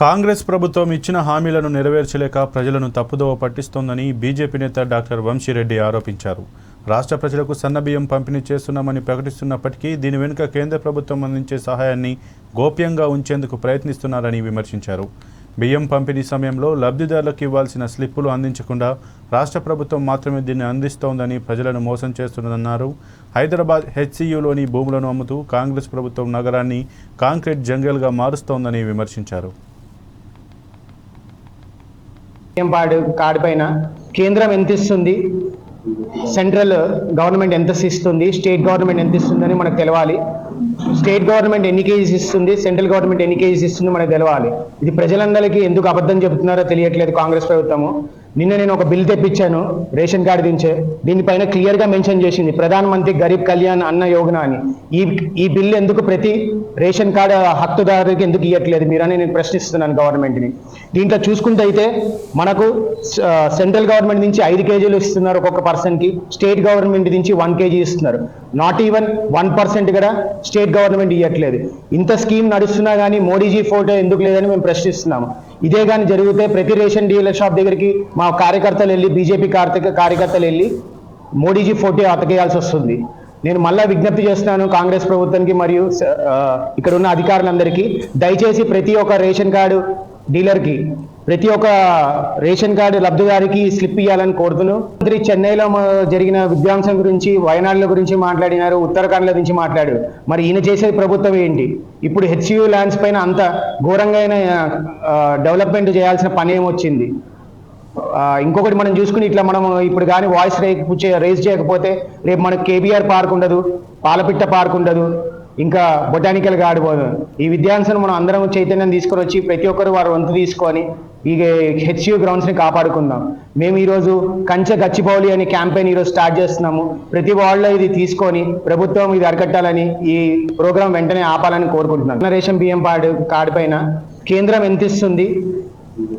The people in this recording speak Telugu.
కాంగ్రెస్ ప్రభుత్వం ఇచ్చిన హామీలను నెరవేర్చలేక ప్రజలను తప్పుదోవ పట్టిస్తోందని బీజేపీ నేత డాక్టర్ వంశీరెడ్డి ఆరోపించారు. రాష్ట్ర ప్రజలకు సన్నబియ్యం పంపిణీ చేస్తున్నామని ప్రకటిస్తున్నప్పటికీ దీని వెనుక కేంద్ర ప్రభుత్వం అందించే సహాయాన్ని గోప్యంగా ఉంచేందుకు ప్రయత్నిస్తున్నారని విమర్శించారు. బియ్యం పంపిణీ సమయంలో లబ్ధిదారులకు ఇవ్వాల్సిన స్లిప్పులు అందించకుండా రాష్ట్ర ప్రభుత్వం మాత్రమే దీన్ని అందిస్తోందని ప్రజలను మోసం చేస్తున్నదన్నారు. హైదరాబాద్ హెచ్సియులోని భూములను అమ్ముతూ కాంగ్రెస్ ప్రభుత్వం నగరాన్ని కాంక్రీట్ జంగల్గా మారుస్తోందని విమర్శించారు. కార్డు పైన కేంద్రం ఎంత ఇస్తుంది, సెంట్రల్ గవర్నమెంట్ ఎంత ఇస్తుంది, స్టేట్ గవర్నమెంట్ ఎంత ఇస్తుందని మనకు తెలవాలి. స్టేట్ గవర్నమెంట్ ఎన్ని కేజీస్ ఇస్తుంది, సెంట్రల్ గవర్నమెంట్ ఎన్ని కేజీస్ ఇస్తుంది మనకు తెలవాలి. ఇది ప్రజలందరికీ ఎందుకు అబద్ధం చెబుతున్నారో తెలియట్లేదు కాంగ్రెస్ ప్రభుత్వము. నిన్న నేను ఒక బిల్ తెప్పించాను రేషన్ కార్డు దించే, దీనిపైన క్లియర్గా మెన్షన్ చేసింది ప్రధాన మంత్రి గరీబ్ కళ్యాణ్ అన్న యోజన అని. ఈ బిల్ ఎందుకు ప్రతి రేషన్ కార్డు హక్కుదారుకి ఎందుకు ఇవ్వట్లేదు మీరని నేను ప్రశ్నిస్తున్నాను గవర్నమెంట్ని. దీంట్లో చూసుకుంటే అయితే మనకు సెంట్రల్ గవర్నమెంట్ నుంచి 5 కేజీలు ఇస్తున్నారు ఒక్కొక్క పర్సన్కి, స్టేట్ గవర్నమెంట్ నుంచి 1 కేజీ ఇస్తున్నారు. నాట్ ఈవెన్ 1% కూడా స్టేట్ గవర్నమెంట్ ఇవ్వట్లేదు. ఇంత స్కీమ్ నడుస్తున్నా కానీ మోడీజీ ఫోటో ఎందుకు లేదని మేము ప్రశ్నిస్తున్నాము. ఇదే కానీ జరిగితే ప్రతి రేషన్ డీలర్ షాప్ దగ్గరికి మా కార్యకర్తలు వెళ్ళి, బీజేపీ కార్యకర్తలు వెళ్ళి మోడీజీ ఫోటో అతకేయాల్సి వస్తుంది. నేను మళ్ళా విజ్ఞప్తి చేస్తున్నాను కాంగ్రెస్ ప్రభుత్వానికి మరియు ఇక్కడ ఉన్న అధికారులందరికీ, దయచేసి ప్రతి ఒక్క రేషన్ కార్డు డీలర్కి, ప్రతి ఒక్క రేషన్ కార్డు లబ్ధిదారికి స్లిప్ ఇవ్వాలని కోరుతున్నాను. మంత్రి చెన్నైలో జరిగిన విధ్వంసం గురించి, వయనాడుల గురించి మాట్లాడినారు, ఉత్తరాఖండ్ల గురించి మాట్లాడారు. మరి ఈయన చేసే ప్రభుత్వం ఏంటి? ఇప్పుడు హెచ్సియు ల్యాండ్స్ పైన అంత ఘోరంగా డెవలప్మెంట్ చేయాల్సిన పని ఏమొచ్చింది? ఇంకొకటి మనం చూసుకుని ఇట్లా మనం ఇప్పుడు కానీ వాయిస్ రేజ్ చేయకపోతే రేపు మనకు కేబీఆర్ పార్క్ ఉండదు, పాలపిట్ట పార్క్ ఉండదు, ఇంకా బొటానికల్ గార్డ్ పోదు. ఈ విద్యాంశను మనం అందరం చైతన్యం తీసుకొని వచ్చి ప్రతి ఒక్కరు వారు వంతు తీసుకొని ఈ హెచ్సియు గ్రౌండ్స్ని కాపాడుకుందాం. మేము ఈరోజు కంచె గచ్చిబౌలి అని క్యాంపెయిన్ ఈరోజు స్టార్ట్ చేస్తున్నాము. ప్రతి వాళ్ళలో ఇది తీసుకొని ప్రభుత్వం ఇది అరికట్టాలని, ఈ ప్రోగ్రాం వెంటనే ఆపాలని కోరుకుంటున్నాను. రేషన్ బియ్యం కార్డు పైన కేంద్రం ఎంత ఇస్తుంది,